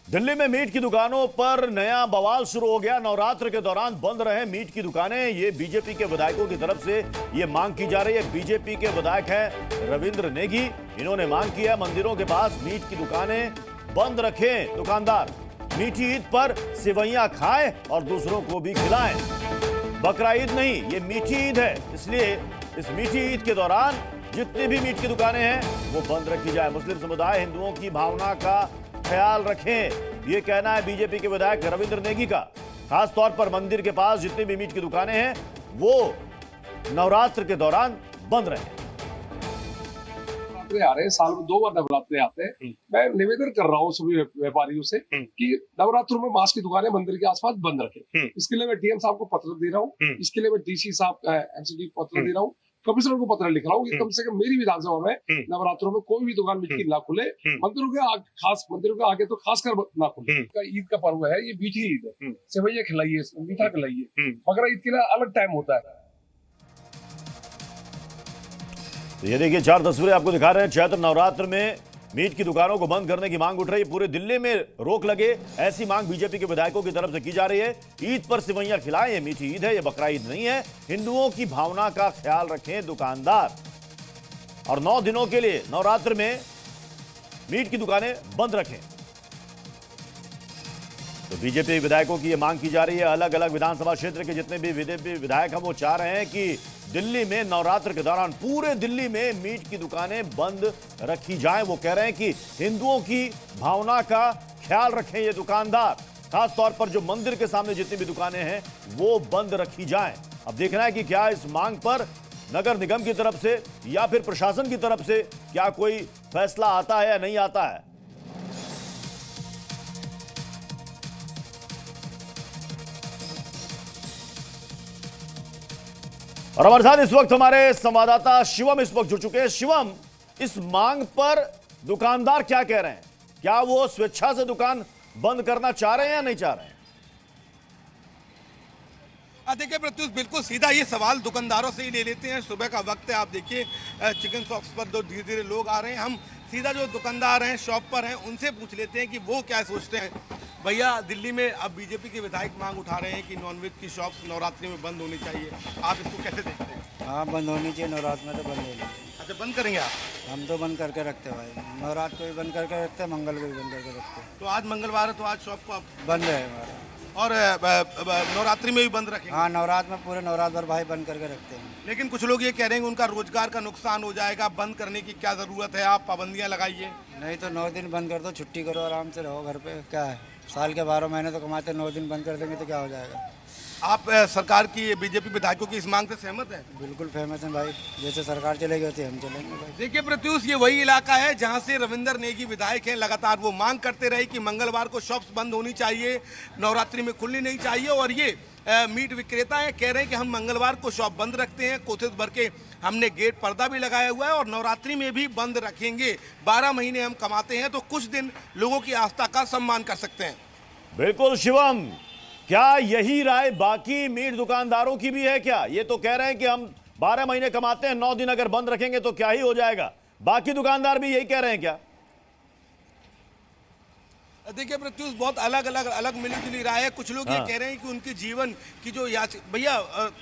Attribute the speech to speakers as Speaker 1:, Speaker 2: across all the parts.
Speaker 1: दिल्ली में मीट की दुकानों पर नया बवाल शुरू हो गया। नवरात्र के दौरान बंद रहे मीट की दुकानें। ये बीजेपी के विधायकों की तरफ से ये मांग की जा रही है। बीजेपी के विधायक हैं रविंद्र नेगी। इन्होंने मांग की है मंदिरों के पास मीट की दुकानें बंद रखें दुकानदार। मीठी ईद पर सेवैयां खाएं और दूसरों को भी खिलाएं। बकरा ईद नहीं, ये मीठी ईद है, इसलिए इस मीठी ईद के दौरान जितनी भी मीट की दुकानें हैं वो बंद रखी जाए। मुस्लिम समुदाय हिंदुओं की भावना का ख्याल रखें, ये कहना है बीजेपी के विधायक रविंद्र नेगी का। खास तौर पर मंदिर के पास जितनी भी मीट की दुकानें हैं वो नवरात्र के दौरान बंद रहे।
Speaker 2: नवरात्रे आ रहे हैं, साल में 2 बार नवरात्रे आते हैं। मैं निवेदन कर रहा हूँ सभी व्यापारियों से कि नवरात्रों में मांस की दुकानें मंदिर के आसपास बंद रखें। इसके लिए मैं डीएम साहब को पत्र दे रहा हूँ, इसके लिए मैं डीसी साहब एमसीडी को पत्र दे रहा हूँ, कमिश्नर को पत्र लिख रहा हूँ कि कम से कम मेरी विधानसभा में नवरात्रों में कोई भी दुकान मीट की ना खुले। मंदिरों के आगे तो खासकर ना खुले। ईद का पर्व है, ये मीठी ईद है। सेवैया खिलाइए, मीठा खिलाइए। बकरा ईद के लिए अलग टाइम होता है।
Speaker 1: तो ये देखिए 4 तस्वीरें आपको दिखा रहे हैं। चैत्र नवरात्र में मीट की दुकानों को बंद करने की मांग उठ रही है। पूरे दिल्ली में रोक लगे, ऐसी मांग बीजेपी के विधायकों की तरफ से की जा रही है। ईद पर सेवैयां खिलाएं, ये मीठी ईद है, ये बकरा ईद नहीं है। हिंदुओं की भावना का ख्याल रखें दुकानदार। और 9 दिनों के लिए नवरात्र में मीट की दुकानें बंद रखें। तो बीजेपी विधायकों की यह मांग की जा रही है। अलग अलग विधानसभा क्षेत्र के जितने भी विधायक हैं वो चाह रहे हैं कि दिल्ली में नवरात्र के दौरान पूरे दिल्ली में मीट की दुकानें बंद रखी जाएं। वो कह रहे हैं कि हिंदुओं की भावना का ख्याल रखें ये दुकानदार। खास तौर पर जो मंदिर के सामने जितनी भी दुकानें हैं वो बंद रखी जाएं। अब देखना है कि क्या इस मांग पर नगर निगम की तरफ से या फिर प्रशासन की तरफ से क्या कोई फैसला आता है या नहीं आता है। और हमारे साथ इस वक्त हमारे संवाददाता शिवम इस वक्त जुड़ चुके हैं। शिवम, इस मांग पर दुकानदार क्या कह रहे हैं? क्या वो स्वेच्छा से दुकान बंद करना चाह रहे हैं या नहीं चाह रहे हैं?
Speaker 3: देखिए प्रत्युष, बिल्कुल सीधा ये सवाल दुकानदारों से ही ले लेते हैं। सुबह का वक्त है, आप देखिए चिकन शॉप्स पर जो धीरे धीरे लोग आ रहे हैं। हम सीधा जो दुकानदार हैं, शॉप पर हैं, उनसे पूछ लेते हैं कि वो क्या सोचते हैं। भैया, दिल्ली में अब बीजेपी के विधायक मांग उठा रहे हैं कि नॉनवेज की शॉप्स नवरात्रि में बंद होनी चाहिए। आप इसको कैसे देखते हैं?
Speaker 4: हाँ, बंद होनी चाहिए। नवरात्र में तो बंद होनी चाहिए।
Speaker 3: अच्छा, बंद करेंगे आप?
Speaker 4: हम तो बंद करके रखते हैं भाई। नवरात्र को भी बंद करके रखते हैं, मंगल को भी बंद करके रखते हैं।
Speaker 3: तो आज मंगलवार है तो आज शॉप को आप
Speaker 4: बंद है हमारा।
Speaker 3: और नवरात्रि में भी बंद रखेंगे?
Speaker 4: हाँ, नवरात्र में पूरे नवरात्र भर भाई बंद करके रखते हैं।
Speaker 3: लेकिन कुछ लोग ये कह रहे हैं कि उनका रोजगार का नुकसान हो जाएगा, बंद करने की क्या जरूरत है, आप पाबंदियां लगाइए।
Speaker 4: नहीं तो 9 दिन बंद कर दो, छुट्टी करो, आराम से रहो घर पे। क्या है, साल के 12 महीने तो कमाते, 9 दिन बंद कर देंगे तो क्या हो जाएगा।
Speaker 3: आप सरकार की, बीजेपी विधायकों की इस मांग से सहमत है?
Speaker 4: बिल्कुल फेमस है भाई, जैसे सरकार चलेगी वैसे हम चलेंगे भाई।
Speaker 3: देखिए प्रत्युष, ये वही इलाका है जहां से रविंद्र नेगी विधायक हैं। लगातार वो मांग करते रहे कि मंगलवार को शॉप्स बंद होनी चाहिए, नवरात्रि में खुलनी नहीं चाहिए। और ये मीट विक्रेता हैं, कह रहे हैं कि हम मंगलवार को शॉप बंद रखते हैं, कोशिश भर के हमने गेट पर्दा भी लगाया हुआ है और नवरात्रि में भी बंद रखेंगे। 12 महीने हम कमाते हैं तो कुछ दिन लोगों की आस्था का सम्मान कर सकते हैं।
Speaker 1: बिल्कुल शिवम, क्या यही राय बाकी मीट दुकानदारों की भी है क्या? ये तो कह रहे हैं कि हम 12 महीने कमाते हैं, 9 दिन अगर बंद रखेंगे तो क्या ही हो जाएगा। बाकी दुकानदार भी यही कह रहे हैं क्या?
Speaker 3: देखिए प्रत्युष, बहुत अलग मिली जुली राय है। कुछ लोग ये कह रहे हैं कि उनके जीवन की जो भैया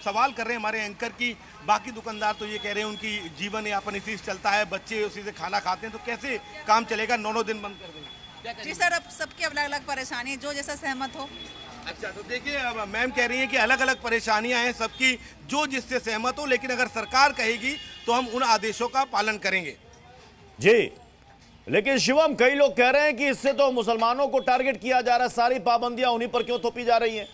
Speaker 3: सवाल कर रहे हैं हमारे एंकर की, बाकी दुकानदार तो ये कह रहे हैं उनकी जीवन यापन इसी से चलता है, बच्चे उसी से खाना खाते हैं, तो कैसे काम चलेगा? 9 दिन बंद कर देंगे?
Speaker 5: जी सर, अब सबकी अलग अलग परेशानी है, जो जैसा सहमत हो।
Speaker 3: अच्छा, तो देखिए अब मैम कह रही हैं कि अलग अलग परेशानियां हैं सबकी, जो जिससे सहमत हो, लेकिन अगर सरकार कहेगी तो हम उन आदेशों का पालन करेंगे।
Speaker 1: जी, लेकिन शिवम, कई लोग कह रहे हैं कि इससे तो मुसलमानों को टारगेट किया जा रहा है, सारी पाबंदियां उन्हीं पर क्यों थोपी जा रही हैं?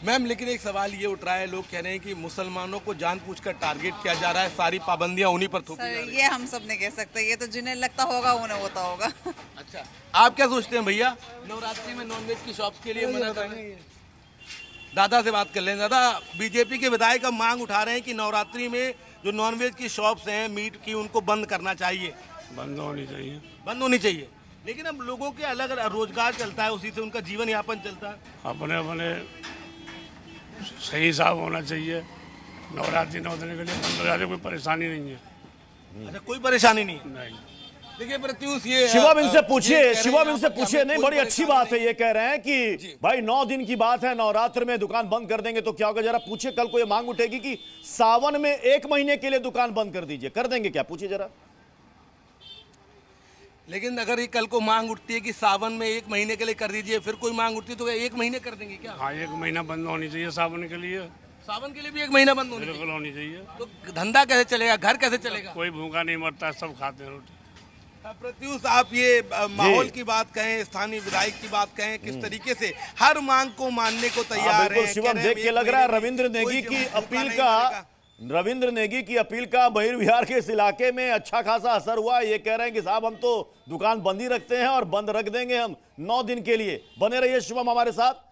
Speaker 3: मैम, लेकिन एक सवाल ये उठ रहा है, लोग कह रहे हैं कि मुसलमानों को जानबूझकर टारगेट किया जा रहा है, सारी पाबंदियां उन्हीं पर थोपी जा रही हैं।
Speaker 5: ये हम सब नहीं कह सकते, ये तो जिन्हें लगता होगा उन्हें होता होगा।
Speaker 3: अच्छा, आप क्या सोचते हैं भैया? नवरात्रि में नॉनवेज की शॉप्स के लिए मना कर रहे हैं? दादा से बात कर लें। दादा, बीजेपी के विधायक अब मांग उठा रहे हैं कि नवरात्रि में जो नॉनवेज की शॉप्स हैं मीट की, उनको बंद करना चाहिए।
Speaker 6: बंद होनी चाहिए।
Speaker 3: बंद होनी चाहिए, लेकिन अब लोगों के अलग रोजगार चलता है, उसी से उनका जीवन यापन चलता है।
Speaker 6: अपने अपने सही हिसाब होना चाहिए। नवरात्रि 9 दिन के लिए बंद हो जाते, कोई परेशानी नहीं है।
Speaker 3: अच्छा, कोई परेशानी नहीं?
Speaker 6: नहीं।
Speaker 3: देखिए प्रत्युष, ये
Speaker 1: शिवम इनसे पूछिए,
Speaker 3: ये कह रहे हैं
Speaker 1: शिवम इनसे
Speaker 3: यहाँ पर कि
Speaker 1: पूछिए।
Speaker 3: हमें
Speaker 1: नहीं,
Speaker 3: कोई
Speaker 1: बड़ी अच्छी
Speaker 3: परेशानी
Speaker 1: बात है।
Speaker 3: नहीं।
Speaker 1: ये कह रहे हैं कि भाई 9 दिन की बात है, नवरात्र में दुकान बंद कर देंगे तो क्या होगा। जरा पूछिए, कल को ये मांग उठेगी कि सावन में 1 महीने के लिए दुकान बंद कर दीजिए, कर देंगे क्या? पूछिए जरा।
Speaker 3: लेकिन अगर ये कल को मांग उठती है कि सावन में 1 महीने के लिए कर दीजिए, फिर कोई मांग उठती है तो क्या 1 महीने कर देंगे क्या?
Speaker 6: हाँ, 1 महीना बंद होनी चाहिए सावन के लिए,
Speaker 3: सावन के लिए भी 1 महीना बंद होनी चाहिए।
Speaker 6: बिल्कुल होनी चाहिए।
Speaker 3: तो धंधा कैसे चलेगा, घर कैसे चलेगा?
Speaker 6: कोई भूखा नहीं मरता, सब खाते हैं रोटी।
Speaker 3: प्रत्युष, आप ये माहौल की बात कहें, स्थानीय विधायक की बात कहें, किस तरीके से हर मांग को मानने को तैयार
Speaker 1: बिल्कुल
Speaker 3: हैं।
Speaker 1: शिवम,
Speaker 3: कह रहे हैं
Speaker 1: देख के
Speaker 3: हम
Speaker 1: लग
Speaker 3: एक
Speaker 1: रहा है
Speaker 3: महीने
Speaker 1: रविंद्र
Speaker 3: में
Speaker 1: नेगी
Speaker 3: कोई
Speaker 1: की
Speaker 3: भूखा
Speaker 1: अपील
Speaker 3: नहीं
Speaker 1: का,
Speaker 3: मरेगा।
Speaker 1: रविंद्र नेगी की अपील का बहिर्विहार के इस इलाके में अच्छा खासा असर हुआ। ये कह रहे हैं कि साहब हम तो दुकान बंद ही रखते हैं और बंद रख देंगे हम 9 दिन के लिए। बने रहिए शिवम हमारे साथ।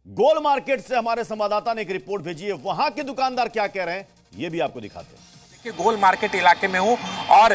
Speaker 1: गोल मार्केट से हमारे संवाददाता ने एक रिपोर्ट भेजी है, वहां के दुकानदार क्या कह रहे हैं ये भी आपको दिखाते हैं।
Speaker 7: गोल मार्केट इलाके में हूँ और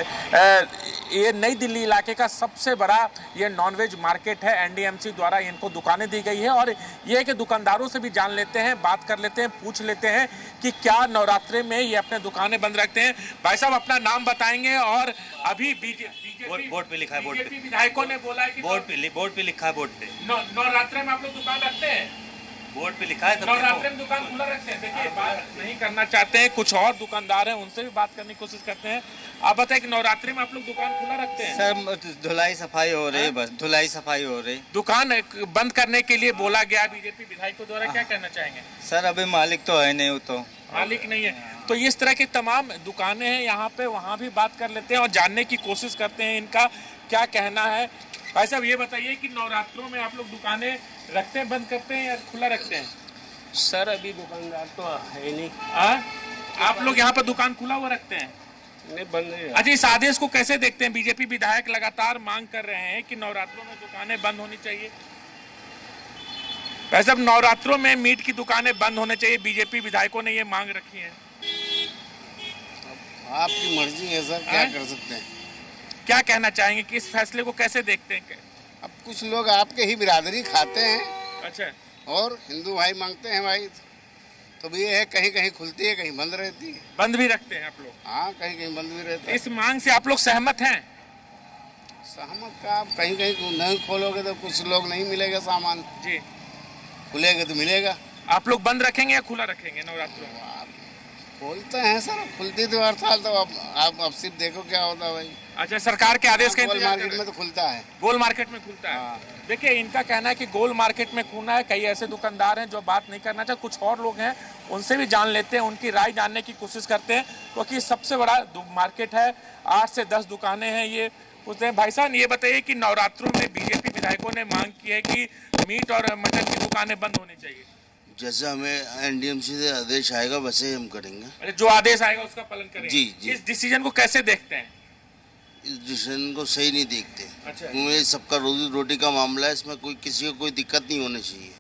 Speaker 7: ये नई दिल्ली इलाके का सबसे बड़ा ये नॉनवेज मार्केट है। एनडीएमसी द्वारा इनको दुकानें दी गई है और ये कि दुकानदारों से भी जान लेते हैं, बात कर लेते हैं, पूछ लेते हैं कि क्या नवरात्रि में ये अपने दुकानें बंद रखते हैं। भाई साहब अपना नाम बताएंगे और अभी बीजेपी
Speaker 8: बोर्ड पे लिखा है, बोर्ड पे
Speaker 7: विधायकों ने बोला है कि
Speaker 8: बोर्ड पे लिखा है, बोर्ड पे
Speaker 7: नवरात्रि में आप लोग दुकान रखते हैं,
Speaker 8: बोर्ड पे लिखा है।
Speaker 7: नवरात्रि में दुकान खुला रखते हैं। देखिए बात नहीं करना चाहते हैं, कुछ और दुकानदार हैं उनसे भी बात करने की कोशिश करते हैं। आप बताएं कि नवरात्रि में आप लोग दुकान खुला रखते हैं?
Speaker 9: सर धुलाई सफाई हो रही है, बस धुलाई सफाई हो रही।
Speaker 7: दुकान बंद करने के लिए बोला गया बीजेपी विधायकों द्वारा, क्या कहना चाहेंगे?
Speaker 9: सर अभी मालिक तो है नहीं, वो तो
Speaker 7: मालिक नहीं है। तो इस तरह की तमाम दुकानें हैं यहाँ पे, वहाँ भी बात कर लेते हैं और जानने की कोशिश करते हैं इनका क्या कहना है। भाई साहब ये बताइए कि नवरात्रों में आप लोग दुकानें रखते हैं, बंद करते हैं या खुला रखते हैं?
Speaker 6: सर अभी दुकानदार तो है नहीं।
Speaker 7: आप लोग यहाँ पर दुकान खुला हुआ रखते हैं?
Speaker 6: नहीं, बंद है।
Speaker 7: अच्छा, इस आदेश को कैसे देखते हैं? बीजेपी विधायक लगातार मांग कर रहे हैं कि नवरात्रों में दुकानें बंद होनी चाहिए। वैसे अब नवरात्रों में मीट की दुकानें बंद होनी चाहिए, बीजेपी विधायकों ने ये मांग रखी है।
Speaker 9: आपकी मर्जी है सर, क्या कर सकते हैं।
Speaker 7: क्या कहना चाहेंगे कि इस फैसले को कैसे देखते हैं?
Speaker 9: अब कुछ लोग आपके ही बिरादरी खाते हैं।
Speaker 7: अच्छा,
Speaker 9: और हिंदू भाई मांगते हैं भाई, तो भी ये है कहीं कहीं खुलती है, कहीं बंद रहती है।
Speaker 7: बंद भी रखते हैं आप लोग?
Speaker 9: हाँ, कहीं कहीं बंद भी रहता है।
Speaker 7: इस मांग से आप लोग सहमत हैं?
Speaker 9: सहमत का आप कहीं कहीं नहीं खोलोगे तो कुछ लोग नहीं मिलेगा सामान
Speaker 7: जी,
Speaker 9: खुलेगा तो मिलेगा।
Speaker 7: आप लोग बंद रखेंगे या खुला रखेंगे नवरात्रों में?
Speaker 9: खोलते हैं सर, खुलती तो हर साल, तो अब सिर्फ देखो क्या होता है भाई।
Speaker 7: अच्छा, सरकार के आदेश का
Speaker 9: गोल
Speaker 7: इंतजार
Speaker 9: मार्केट में तो खुलता है।
Speaker 7: गोल मार्केट में खुलता है। देखिए इनका कहना है कि गोल मार्केट में खुलना है। कई ऐसे दुकानदार हैं जो बात नहीं करना चाहते, कुछ और लोग हैं उनसे भी जान लेते हैं, उनकी राय जानने की कोशिश करते हैं, क्योंकि सबसे बड़ा मार्केट है, 8 से 10 दुकानें हैं। ये पूछते हैं, भाई साहब ये बताइए कि नवरात्रों में बीजेपी विधायकों ने मांग की है कि मीट और मटन की दुकानें बंद होनी चाहिए।
Speaker 9: जैसे हमें एनडीएमसी से आदेश आएगा वैसे हम करेंगे।
Speaker 7: जो आदेश आएगा उसका पालन करेंगे।
Speaker 9: जी जी।
Speaker 7: इस डिसीजन को कैसे देखते हैं?
Speaker 9: इस डिसीजन को सही नहीं देखते।
Speaker 7: अच्छा।
Speaker 9: क्योंकि सबका रोजी रोटी का मामला है, इसमें कोई किसी को कोई दिक्कत नहीं होनी चाहिए।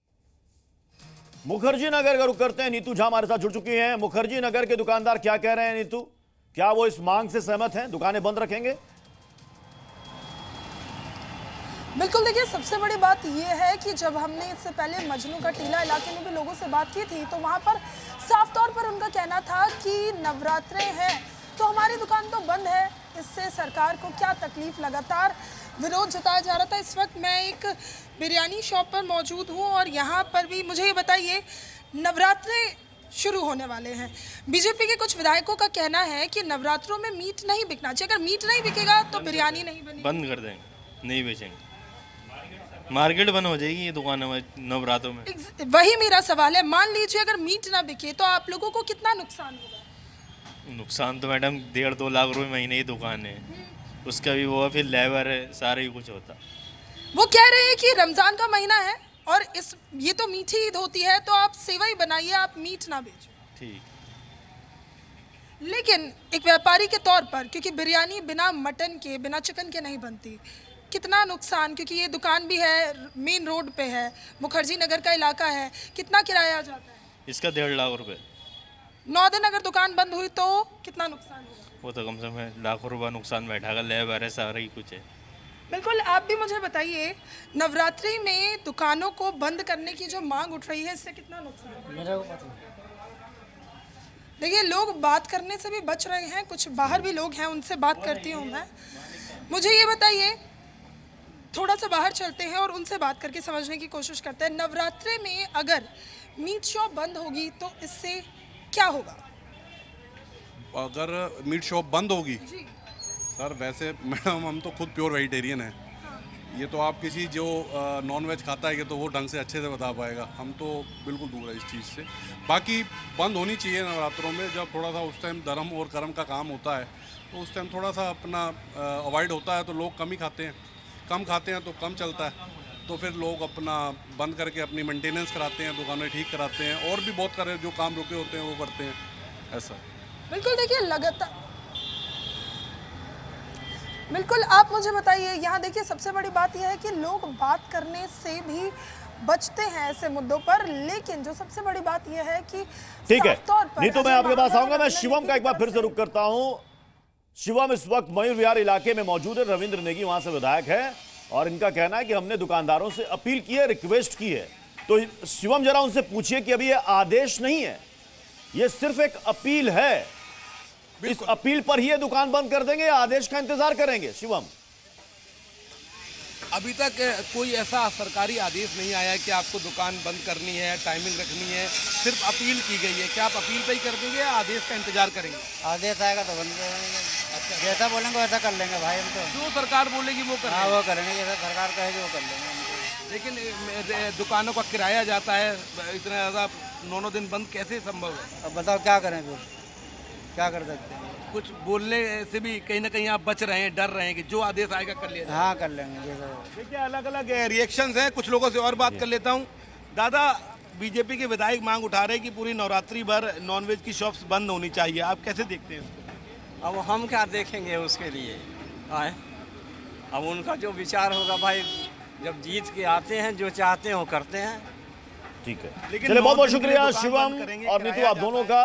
Speaker 1: मुखर्जी नगर का रुख करते हैं। नीतू झा हमारे साथ जुड़ चुकी हैं। मुखर्जी नगर के दुकानदार क्या कह रहे हैं नीतू, क्या वो इस मांग से सहमत हैं, दुकानें बंद रखेंगे?
Speaker 10: बिल्कुल, देखिए सबसे बड़ी बात यह है कि जब हमने इससे पहले मजनू का टीला इलाके में भी लोगों से बात की थी तो वहाँ पर साफ तौर पर उनका कहना था कि नवरात्रे हैं तो हमारी दुकान तो बंद है, इससे सरकार को क्या तकलीफ। लगातार विरोध जताया जा रहा था। इस वक्त मैं एक बिरयानी शॉप पर मौजूद हूँ और यहाँ पर भी मुझे ये बताइए, नवरात्रे शुरू होने वाले हैं। बीजेपी के कुछ विधायकों का कहना है कि नवरात्रों में मीट नहीं बिकना चाहिए, अगर मीट नहीं बिकेगा तो बिरयानी नहीं बनेगी।
Speaker 8: बंद कर देंगे, नहीं बेचेंगे, मार्केट बंद हो जाएगी ये दुकानों में नवरात्रों में।
Speaker 10: वही मेरा सवाल है, मान लीजिए अगर मीट ना बिके तो आप लोगों को कितना नुकसान होगा?
Speaker 8: नुकसान तो मैडम 1.5-2 लाख रुपए महीने की दुकान है, उसका भी वो फिर लेबर है, सारा ही कुछ होता।
Speaker 10: वो कह रहे हैं कि रमजान का महीना है और ये तो मीठी ईद होती है तो आप सेवई बनाइए, आप मीट ना बेचो।
Speaker 8: ठीक,
Speaker 10: लेकिन एक व्यापारी के तौर पर, क्योंकि बिरयानी बिना मटन के बिना चिकन के नहीं बनती, कितना नुकसान, क्योंकि ये दुकान भी है, मेन रोड पे है, मुखर्जी नगर का इलाका है, कितना किराया जाता है?
Speaker 8: इसका 1.5 लाख रुपए।
Speaker 10: 9 दिन अगर दुकान बंद हुई तो कितना नुकसान होगा?
Speaker 8: वो तो कम से कम लाखों रुपए नुकसान बैठागा, लेबर है, सारा ही कुछ है।
Speaker 10: बिल्कुल, आप भी मुझे बताइए, नवरात्रि में दुकानों को बंद करने की जो मांग उठ रही है, इससे कितना नुकसान?
Speaker 4: मेरे को पता नहीं।
Speaker 10: देखिए लोग बात करने से भी बच रहे हैं, कुछ बाहर भी लोग हैं, उनसे बात करती हूँ मैं। मुझे ये बताइए, थोड़ा सा बाहर चलते हैं और उनसे बात करके समझने की कोशिश करते हैं। नवरात्रे में अगर मीट शॉप बंद होगी तो इससे क्या होगा?
Speaker 11: अगर मीट शॉप बंद होगी सर, वैसे मैडम हम तो खुद प्योर वेजिटेरियन हैं। ये तो आप किसी जो नॉन वेज खाता है ये तो वो ढंग से अच्छे से बता पाएगा, हम तो बिल्कुल दूर है इस चीज़ से। बाकी बंद होनी चाहिए नवरात्रों में, जब थोड़ा सा उस टाइम धर्म और कर्म का काम होता है तो उस टाइम थोड़ा सा अपना अवॉइड होता है, तो लोग कम ही खाते हैं, कम खाते हैं तो कम चलता है, तो फिर लोग अपना बंद करके अपनी मेंटेनेंस कराते हैं, दुकानें ठीक कराते हैं, और भी बहुत सारे जो काम रुके होते हैं वो करते हैं, ऐसा।
Speaker 10: बिल्कुल, देखिए लगातार, बिल्कुल आप मुझे बताइए, यहाँ देखिए सबसे बड़ी बात यह है कि लोग बात करने से भी बचते हैं ऐसे मुद्दों पर, लेकिन जो सबसे बड़ी बात यह है कि
Speaker 1: ठीक है,
Speaker 10: साफ तौर पर
Speaker 1: नहीं तो मैं आपके पास आऊंगा। मैं शिवम का एक बार फिर से रुख करता हूं। शिवम इस वक्त मयूर विहार इलाके में मौजूद है, रविंद्र नेगी वहां से विधायक है और इनका कहना है कि हमने दुकानदारों से अपील की है, रिक्वेस्ट की है। तो शिवम जरा उनसे पूछिए कि अभी ये आदेश नहीं है, ये सिर्फ एक अपील है, इस अपील पर ही ये दुकान बंद कर देंगे या आदेश का इंतजार करेंगे? शिवम,
Speaker 3: अभी तक कोई ऐसा सरकारी आदेश नहीं आया है कि आपको दुकान बंद करनी है, टाइमिंग रखनी है, सिर्फ अपील की गई है। क्या आप अपील पे ही कर देंगे या आदेश का इंतजार करेंगे?
Speaker 4: आदेश आएगा तो बंद करेंगे, जैसा बोलेंगे वैसा कर लेंगे भाई, हम तो
Speaker 3: जो सरकार बोलेगी वो करेंगे।
Speaker 4: हाँ वो करेंगे, जैसा सरकार कहेगी वो कर लेंगे।
Speaker 3: लेकिन दुकानों का किराया जाता है इतना ज़्यादा, 9 दिन बंद कैसे संभव है?
Speaker 4: अब बताओ क्या करें, फिर क्या कर सकते हैं?
Speaker 3: कुछ बोलने से भी कहीं ना कहीं आप बच रहे हैं, डर रहे हैं कि जो आदेश आएगा कर लिया जाएगा।
Speaker 4: हाँ कर लेंगे जैसा।
Speaker 3: देखिए अलग अलग रिएक्शंस हैं, कुछ लोगों से और बात कर लेता हूँ। दादा, बीजेपी के विधायक मांग उठा रहे हैं कि पूरी नवरात्रि भर नॉनवेज की शॉप्स बंद होनी चाहिए, आप कैसे देखते हैं इसको?
Speaker 12: अब हम क्या देखेंगे उसके लिए आए, अब उनका जो विचार होगा भाई, जब जीत के आते हैं जो चाहते हैं वो करते हैं।
Speaker 1: ठीक है, चलिए बहुत बहुत शुक्रिया शिवम और नीतू आप दोनों का।